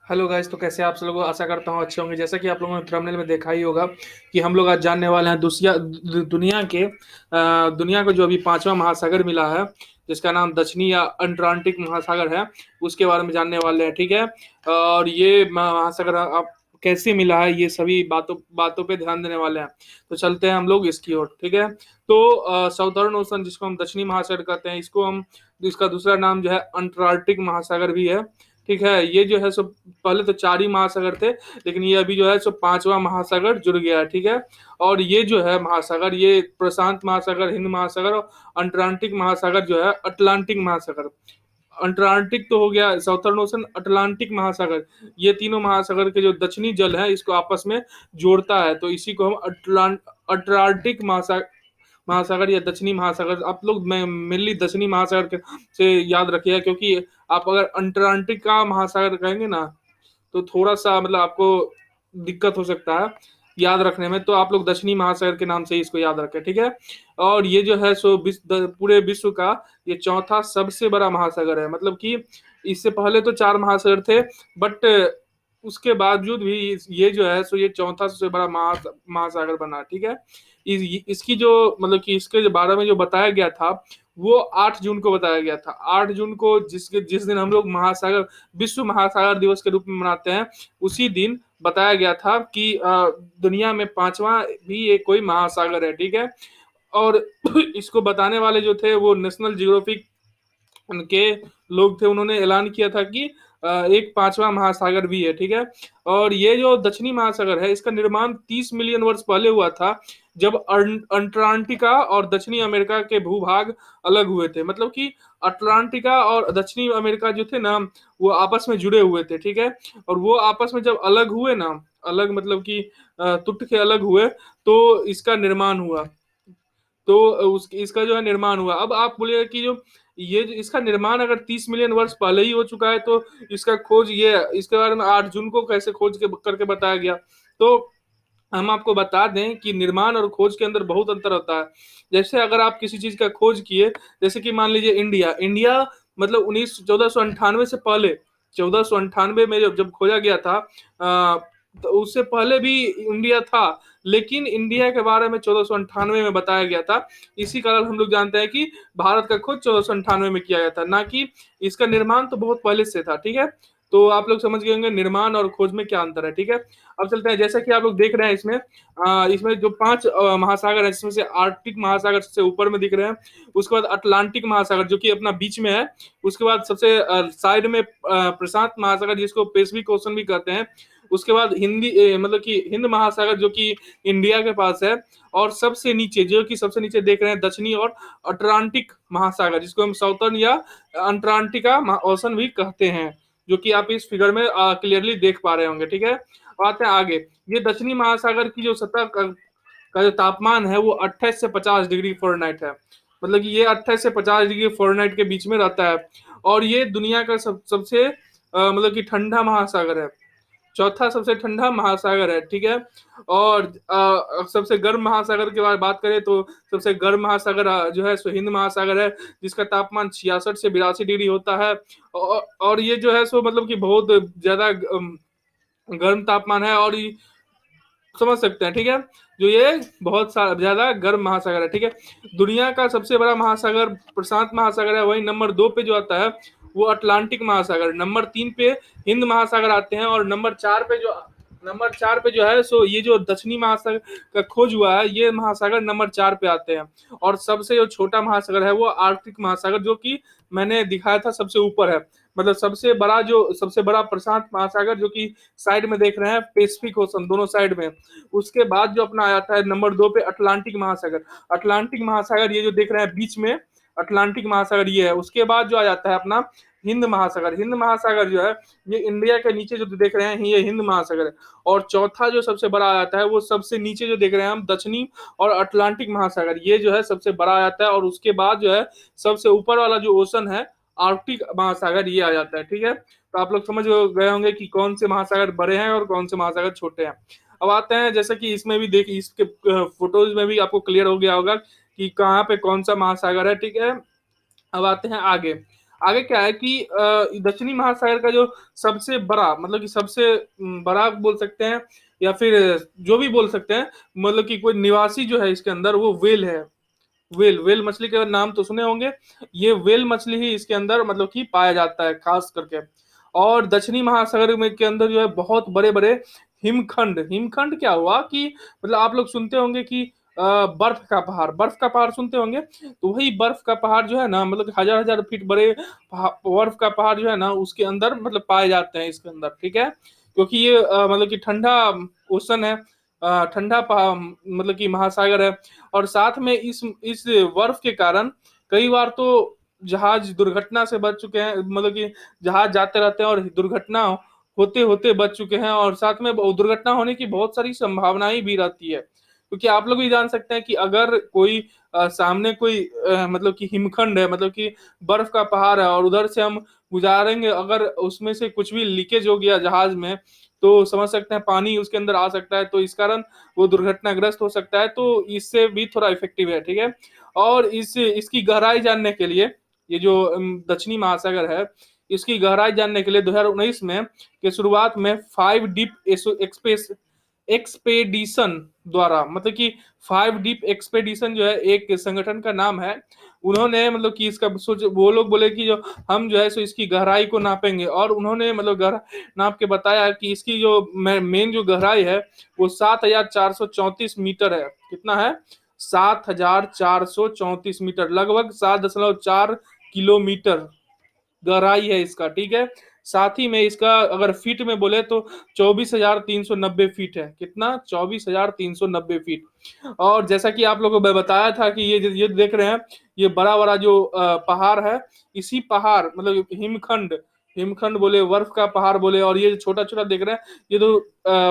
Hello guys, तो कैसे आप सब लोग? आशा करता हूँ अच्छे होंगे। जैसा कि आप लोगों ने थंबनेल में देखा ही होगा कि हम लोग आज जानने वाले हैं दुनिया को जो अभी पांचवा महासागर मिला है, जिसका नाम दक्षिणी या अंटार्कटिक महासागर है, उसके बारे में जानने वाले हैं। ठीक है। और ये महासागर आप कैसे मिला है, ये सभी बातों बातों पे ध्यान देने वाले हैं। तो चलते हैं हम लोग इसकी ओर। ठीक है। तो साउदर्न ओशन, जिसको हम दक्षिणी महासागर कहते हैं, इसका दूसरा नाम जो है अंटार्कटिक महासागर भी है। ठीक है। ये जो है सो पहले तो चार ही महासागर थे, लेकिन ये अभी जो है सो पांचवा महासागर जुड़ गया है। ठीक है। और ये जो है महासागर, ये प्रशांत महासागर, हिंद महासागर और अटलांटिक महासागर जो है अटलांटिक महासागर। अंटार्कटिक तो हो गया साउथर्न ओशन, अटलांटिक महासागर, ये तीनों महासागर के जो दक्षिणी जल है इसको आपस में जोड़ता है, तो इसी को हम अटलांटिक महासागर महासागर या दक्षिणी महासागर, आप लोग मेनली दक्षिणी महासागर से याद रखिएगा, क्योंकि आप अगर अंटार्कटिक का महासागर कहेंगे ना तो थोड़ा सा मतलब आपको दिक्कत हो सकता है याद रखने में। तो आप लोग दक्षिणी महासागर के नाम से ही इसको याद रखें। ठीक है। और ये जो है सो पूरे विश्व का ये चौथा सबसे बड़ा महासागर है। मतलब कि इससे पहले तो चार महासागर थे, बट उसके बावजूद भी ये जो है सो ये चौथा सबसे बड़ा महासागर बना। ठीक है। इसकी जो मतलब कि इसके जो बारे में जो बताया गया था, वो 8 जून को बताया गया था। 8 जून को जिस दिन हम लोग महासागर विश्व महासागर दिवस के रूप में मनाते हैं, उसी दिन बताया गया था कि दुनिया में पांचवा भी एक कोई महासागर है। ठीक है। और इसको बताने वाले जो थे वो नेशनल जियोग्राफिक उनके लोग थे। उन्होंने ऐलान किया था कि एक पांचवा महासागर भी है। ठीक है। और ये जो दक्षिणी महासागर है, इसका निर्माण 30 मिलियन वर्ष पहले हुआ था, जब अंटार्कटिका और दक्षिणी अमेरिका के भूभाग अलग हुए थे। मतलब कि अटलांटिका और दक्षिणी अमेरिका जो थे ना, वो आपस में जुड़े हुए थे। ठीक है। और वो आपस में जब अलग हुए ना, अलग मतलब कि टूट के अलग हुए, तो इसका निर्माण हुआ। तो इसका जो है निर्माण हुआ। अब आप बोलिएगा कि इसका निर्माण अगर 30 मिलियन वर्ष पहले ही हो चुका है, तो इसका खोज ये इसके बारे में 8 जून को कैसे खोज के करके बताया गया? तो हम आपको बता दें कि निर्माण और खोज के अंदर बहुत अंतर होता है। जैसे अगर आप किसी चीज का खोज किए, जैसे कि मान लीजिए इंडिया इंडिया मतलब 1498 से पहले, 1498 में जब खोजा गया था, तो उससे पहले भी इंडिया था, लेकिन इंडिया के बारे में 1498 में बताया गया था। इसी कारण हम लोग जानते हैं कि भारत का खोज 1498 में किया गया था, ना कि इसका निर्माण तो बहुत पहले से था। ठीक है। तो आप लोग समझ गए होंगे निर्माण और खोज में क्या अंतर है। ठीक है। अब चलते हैं, जैसा कि आप लोग देख रहे हैं इसमें जो पांच महासागर है, जिसमें से आर्कटिक महासागर सबसे ऊपर में दिख रहे हैं। उसके बाद अटलांटिक महासागर जो कि अपना बीच में है। उसके बाद सबसे साइड में प्रशांत महासागर, जिसको पैसिफिक ओशन भी कहते हैं। उसके बाद मतलब कि हिंद महासागर जो कि इंडिया के पास है। और सबसे नीचे देख रहे हैं दक्षिणी और अटलांटिक महासागर, जिसको हम साउथर्न या अंटार्कटिका ओशन भी कहते हैं, जो कि आप इस फिगर में क्लियरली देख पा रहे होंगे। ठीक है। अब आते हैं आगे। ये दक्षिणी महासागर की जो सतह का जो तापमान है, वो 28 से 50 डिग्री फ़ारेनहाइट है। मतलब कि ये 28 से 50 डिग्री फ़ारेनहाइट के बीच में रहता है। और ये दुनिया का सबसे मतलब कि ठंडा महासागर है, चौथा सबसे ठंडा महासागर है। ठीक है। और सबसे गर्म महासागर की बात करें तो सबसे गर्म महासागर जो है सो हिंद महासागर है, जिसका तापमान 66 से 82 डिग्री होता है। और ये जो है सो मतलब कि बहुत ज्यादा गर्म तापमान है, और समझ सकते हैं। ठीक है। जो ये बहुत ज्यादा गर्म महासागर है। ठीक है। दुनिया का सबसे बड़ा महासागर प्रशांत महासागर है। वही नंबर 2 पे जो आता है वो अटलांटिक महासागर, नंबर 3 पे हिंद महासागर आते हैं, और नंबर 4 पे जो है सो ये जो दक्षिणी महासागर का खोज हुआ है, ये महासागर नंबर 4 पे आते हैं। और सबसे जो छोटा महासागर है वो आर्कटिक महासागर, जो कि मैंने दिखाया था सबसे ऊपर है। मतलब सबसे बड़ा प्रशांत महासागर, जो कि साइड में देख रहे हैं पैसिफिक ओशन दोनों साइड में। उसके बाद जो अपना आता है नंबर 2 पे अटलांटिक महासागर। अटलांटिक महासागर ये जो देख रहे हैं बीच में, अटलांटिक महासागर ये है। उसके बाद जो आ जाता है अपना हिंद महासागर। हिंद महासागर जो है, ये इंडिया के नीचे जो देख रहे हैं ये हिंद महासागर है। और चौथा जो सबसे बड़ा आ जाता है वो सबसे नीचे जो देख रहे हैं हम, दक्षिणी और अटलांटिक महासागर, ये जो है सबसे बड़ा आ जाता है। और उसके बाद जो है सबसे ऊपर वाला जो ओशन है, आर्कटिक महासागर, ये आ जाता है। ठीक है। तो आप लोग समझ गए होंगे कि कौन से महासागर बड़े हैं और कौन से महासागर छोटे हैं। अब आते हैं, जैसा कि इसमें भी देखिए, इसके फोटोज में भी आपको क्लियर हो गया होगा कि कहाँ पे कौन सा महासागर है। ठीक है। अब आते हैं आगे। आगे क्या है कि दक्षिणी महासागर का जो सबसे बड़ा मतलब कि सबसे बड़ा बोल सकते हैं या फिर जो भी बोल सकते हैं, मतलब कि कोई निवासी जो है इसके अंदर वो व्हेल है। व्हेल मछली के नाम तो सुने होंगे। ये व्हेल मछली ही इसके अंदर मतलब कि पाया जाता है खास करके। और दक्षिणी महासागर में के अंदर जो है बहुत बड़े बड़े हिमखंड, हिमखंड क्या हुआ कि मतलब आप लोग सुनते होंगे कि बर्फ का पहाड़, बर्फ का पहाड़ सुनते होंगे, तो वही बर्फ का पहाड़ जो है ना, मतलब कि हजार हजार फीट बड़े बर्फ का पहाड़ जो है ना उसके अंदर मतलब पाए जाते हैं इसके अंदर, ठीक है। क्योंकि ये मतलब कि ठंडा ओशन है, मतलब कि महासागर है। और साथ में इस बर्फ के कारण कई बार तो जहाज दुर्घटना से बच चुके हैं, मतलब कि जहाज जाते रहते हैं और दुर्घटना होते होते बच चुके हैं, और साथ में दुर्घटना होने की बहुत सारी संभावनाएं भी रहती है। क्योंकि आप लोग भी जान सकते हैं कि अगर कोई सामने कोई मतलब कि हिमखंड है, मतलब कि बर्फ का पहाड़ है, और उधर से हम गुजारेंगे, अगर उसमें से कुछ भी लीकेज हो गया जहाज में, तो समझ सकते हैं पानी उसके अंदर आ सकता है, तो इस कारण वो दुर्घटनाग्रस्त हो सकता है। तो इससे भी थोड़ा इफेक्टिव है, ठीक है। और इसकी गहराई जानने के लिए, ये जो दक्षिणी महासागर है, इसकी गहराई जानने के लिए 2019 में के शुरुआत में 5 डीप एक्सपेस एक्सपेडिशन द्वारा, मतलब कि 5 डीप एक्सपेडिशन जो है एक संगठन का नाम है, उन्होंने मतलब कि इसका सोच, वो लोग बोले कि जो हम जो है सो इसकी गहराई को नापेंगे, और उन्होंने मतलब गहरा नाप के बताया कि इसकी जो मेन जो गहराई है वो 7,434 मीटर है। कितना है? 7,434 मीटर, लगभग 7.4 किलोमीटर गहराई है इसका, ठीक है। साथ ही में इसका अगर फीट में बोले तो 24,390 फीट है। कितना? 24,390 फीट। और जैसा कि आप लोगों को मैं बताया था कि ये देख रहे हैं, ये बड़ा बड़ा जो पहाड़ है, इसी पहाड़ मतलब हिमखंड, हिमखंड बोले, बर्फ का पहाड़ बोले, और ये छोटा छोटा देख रहे हैं, ये तो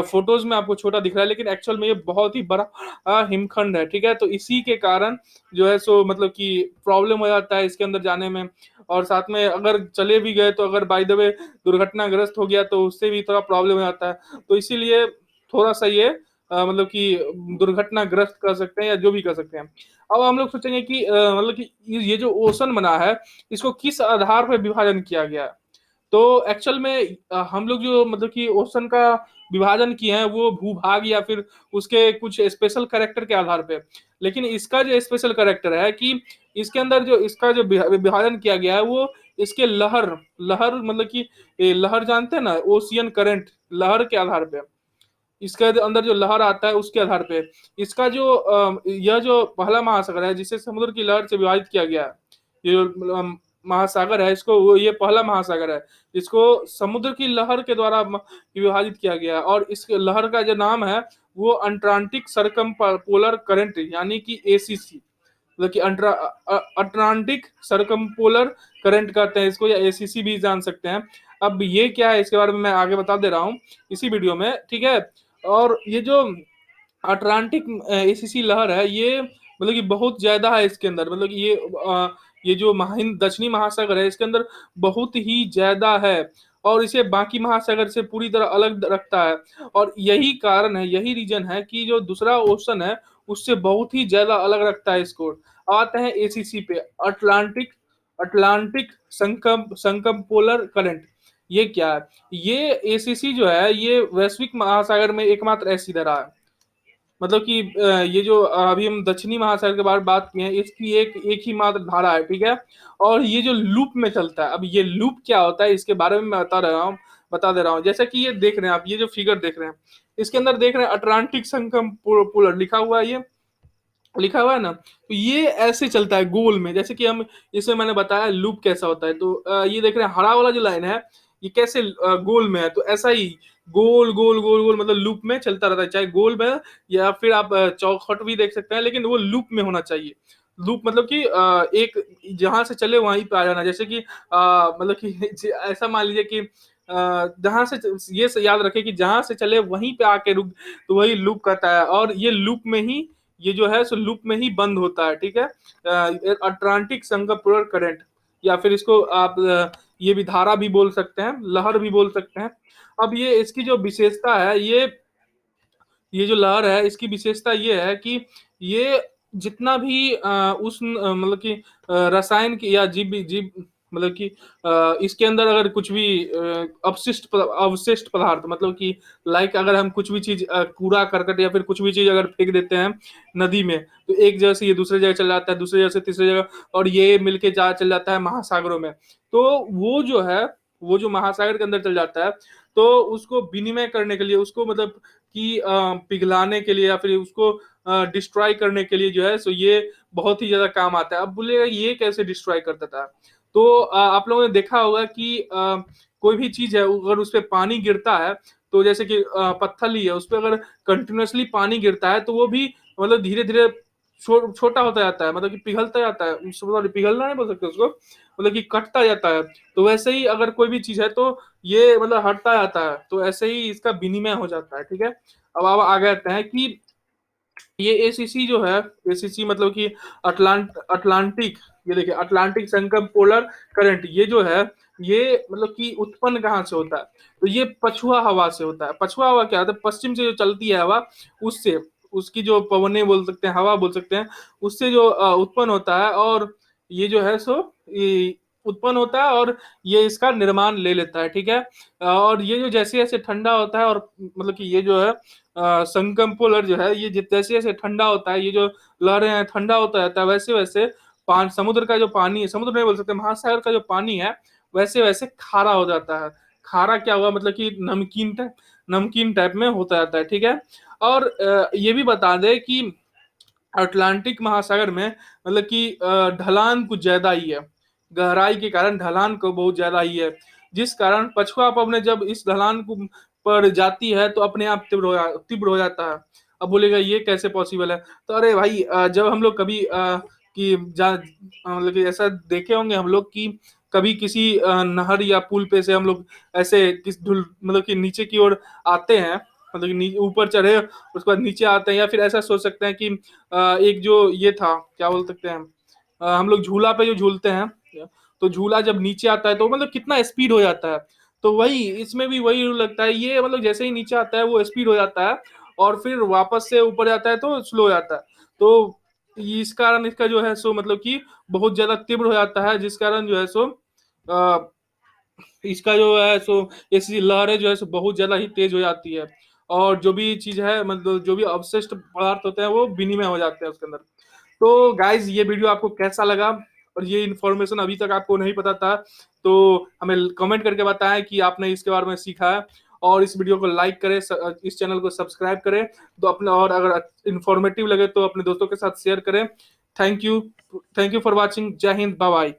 फोटोज में आपको छोटा दिख रहा है, लेकिन एक्चुअल में ये बहुत ही बड़ा हिमखंड है, ठीक है। तो इसी के कारण जो है सो मतलब कि प्रॉब्लम हो जाता है इसके अंदर जाने में। और साथ में अगर चले भी गए, तो अगर बाय द वे दुर्घटनाग्रस्त हो गया, तो उससे भी थोड़ा प्रॉब्लम हो जाता है। तो इसीलिए थोड़ा सा ये मतलब कि दुर्घटनाग्रस्त कर सकते हैं या जो भी कर सकते हैं। अब हम लोग सोचेंगे कि मतलब कि ये जो ओशन बना है, इसको किस आधार पर विभाजन किया गया है। तो एक्चुअल में हम लोग जो मतलब कि ओशन का विभाजन किए हैं वो भूभाग या फिर उसके कुछ स्पेशल कैरेक्टर के आधार पे। लेकिन इसका जो स्पेशल कैरेक्टर है कि इसके अंदर जो इसका जो विभाजन किया गया है वो इसके लहर, लहर मतलब कि लहर जानते हैं ना, ओशियन करंट, लहर के आधार पे, इसके अंदर जो लहर आता है उसके आधार पे इसका जो यह जो पहला महासागर है जिसे समुद्र की लहर से विभाजित किया गया है, ये जो महासागर है, इसको ये पहला महासागर है जिसको समुद्र की लहर के द्वारा विभाजित किया गया है। और इस लहर का जो नाम है वो अंटार्कटिक सरकम पोलर करंट, यानी कि एसीसी, मतलब कि अटलांटिक सरकमपोलर करंट कहते हैं इसको, या एसीसी भी जान सकते हैं। अब ये क्या है इसके बारे में मैं आगे बता दे रहा हूँ इसी वीडियो में, ठीक है। और ये जो अटलांटिक एसीसी लहर है, ये मतलब कि बहुत ज्यादा है इसके अंदर, मतलब कि ये जो हिंद दक्षिणी महासागर है इसके अंदर बहुत ही ज्यादा है, और इसे बाकी महासागर से पूरी तरह अलग रखता है। और यही कारण है, यही रीजन है कि जो दूसरा ओशन है उससे बहुत ही ज्यादा अलग रखता है इसको। आते हैं एसीसी पे, अटलांटिक अटलांटिक संकम पोलर करंट। ये क्या है? ये एसीसी जो है ये वैश्विक महासागर में एकमात्र ऐसी धारा है, मतलब कि ये जो अभी हम दक्षिणी महासागर के बारे में बात किए हैं, इसकी एक ही मात्र धारा है, ठीक है। और ये जो लूप में चलता है, अब ये लूप क्या होता है इसके बारे में मैं बता दे रहा हूँ। जैसा कि ये देख रहे हैं आप, ये जो फिगर देख रहे हैं, इसके अंदर देख रहे हैं अटलांटिक संगम पोलर लिखा हुआ है, ये लिखा हुआ है ना, तो ये ऐसे चलता है गोल में, जैसे कि हम इसमें मैंने बताया लूप कैसा होता है। तो ये देख रहे हैं हरा वाला जो लाइन है, ये कैसे गोल में है, तो ऐसा ही गोल गोल गोल गोल मतलब लूप में चलता रहता है, चाहे गोल में या फिर आप चौखट भी देख सकते हैं, लेकिन वो लूप में होना चाहिए। लूप मतलब कि एक जहां से चले वहीं पे आ जाना, जैसे कि मतलब कि ऐसा मान लीजिए कि जहां से ये से याद रखे कि जहां से चले वहीं पे आके रुक, तो वही लूप करता है, और ये लूप में ही ये जो है सो लूप में ही बंद होता है, ठीक है। अटलांटिक संगम करंट, या फिर इसको आप ये भी धारा भी बोल सकते हैं, लहर भी बोल सकते हैं। अब ये इसकी जो विशेषता है, ये जो लहर है इसकी विशेषता ये है कि ये जितना भी उष्ण मतलब कि रसायन की या जीव जीव मतलब कि इसके अंदर अगर कुछ भी अवशिष्ट पदार्थ, मतलब कि लाइक अगर हम कुछ भी चीज कूड़ा करकट या फिर कुछ भी चीज अगर फेंक देते हैं नदी में, तो एक जगह से ये दूसरे जगह चल जाता है, दूसरी जगह से तीसरी जगह, और ये मिलके जा चल जाता है महासागरों में। तो वो जो है, वो जो महासागर के अंदर चल जाता है, तो उसको विनिमय करने के लिए, उसको मतलब कि पिघलाने के लिए या फिर उसको डिस्ट्रॉय करने के लिए जो है सो ये बहुत ही ज्यादा काम आता है। अब बोलेगा ये कैसे डिस्ट्रॉय करता था, तो आप लोगों ने देखा होगा कि कोई भी चीज है अगर उस पर पानी गिरता है, तो जैसे कि पत्थर ही है, उस पर अगर कंटिन्यूअसली पानी गिरता है तो वो भी मतलब धीरे धीरे छोटा होता जाता है, मतलब कि पिघलता जाता है, सॉरी पिघलना नहीं बोल सकते उसको, मतलब कि कटता जाता है। तो वैसे ही अगर कोई भी चीज है तो ये मतलब हटता जाता है, तो ऐसे ही इसका विनिमय हो जाता है, ठीक है। अब आप आगे आते हैं कि ये एसीसी जो है, एसीसी मतलब कि अटलांटिक, ये देखिए अटलांटिक संगम पोलर करंट, ये जो है ये मतलब कि उत्पन्न कहाँ से होता है, तो ये पछुआ हवा से होता है। पछुआ हवा क्या होता है, पश्चिम से जो चलती है हवा, उससे, उसकी जो पवने बोल सकते हैं, हवा बोल सकते हैं, उससे जो उत्पन्न होता है, और ये जो है सो ये उत्पन्न होता है और ये इसका निर्माण ले लेता है, ठीक है। और ये जो जैसे जैसे ठंडा होता है, और मतलब कि ये जो है संगम पोलर जो है, ये जैसे जैसे ठंडा होता है, ये जो लहरें हैं ठंडा होता रहता है, वैसे वैसे समुद्र का जो पानी है, समुद्र नहीं बोल सकते, महासागर का जो पानी है, वैसे वैसे खारा हो जाता है। खारा क्या हुआ, मतलब कि नमकीन टाइप में होता जाता है, ठीक है। और ये भी बता दें कि अटलांटिक महासागर में मतलब कि ढलान कुछ ज्यादा ही है, गहराई के कारण ढलान को बहुत ज्यादा ही है, जिस कारण पछुआ पवने जब इस ढलान को पर जाती है तो अपने आप तीव्र हो जाता है। अब बोलेगा ये कैसे पॉसिबल है, तो अरे भाई जब हम लोग कभी मतलब कि ऐसा देखे होंगे हम लोग कि कभी किसी नहर या पुल पे से हम लोग ऐसे किस धुल मतलब कि नीचे की ओर आते हैं, मतलब कि ऊपर चढ़े उसके बाद नीचे आते हैं, या फिर ऐसा सोच सकते हैं कि एक जो ये था, क्या बोल सकते हैं, हम लोग झूला पे जो झूलते हैं, तो झूला जब नीचे आता है तो मतलब कितना स्पीड हो जाता है, तो वही इसमें भी वही रूल लगता है, ये मतलब जैसे ही नीचे आता है वो स्पीड हो जाता है, और फिर वापस से ऊपर जाता है तो स्लो हो जाता है। तो इस कारण इसका जो है सो मतलब कि बहुत ज्यादा तीव्र हो जाता है, जिस कारण जो है सो अ, इसका जो है सो ऐसी लहरें जो है सो बहुत ज्यादा ही तेज हो जाती है, और जो भी चीज है मतलब जो भी अवशिष्ट पदार्थ होते हैं वो विनिमय हो जाते हैं उसके अंदर। तो गाइज ये वीडियो आपको कैसा लगा, और ये इन्फॉर्मेशन अभी तक आपको नहीं पता था, तो हमें कमेंट करके बताएं कि आपने इसके बारे में सीखा है। और इस वीडियो को लाइक करें, इस चैनल को सब्सक्राइब करें, तो अपने, और अगर इन्फॉर्मेटिव लगे तो अपने दोस्तों के साथ शेयर करें। Thank you, thank you for watching. जय हिंद, बाय बाय।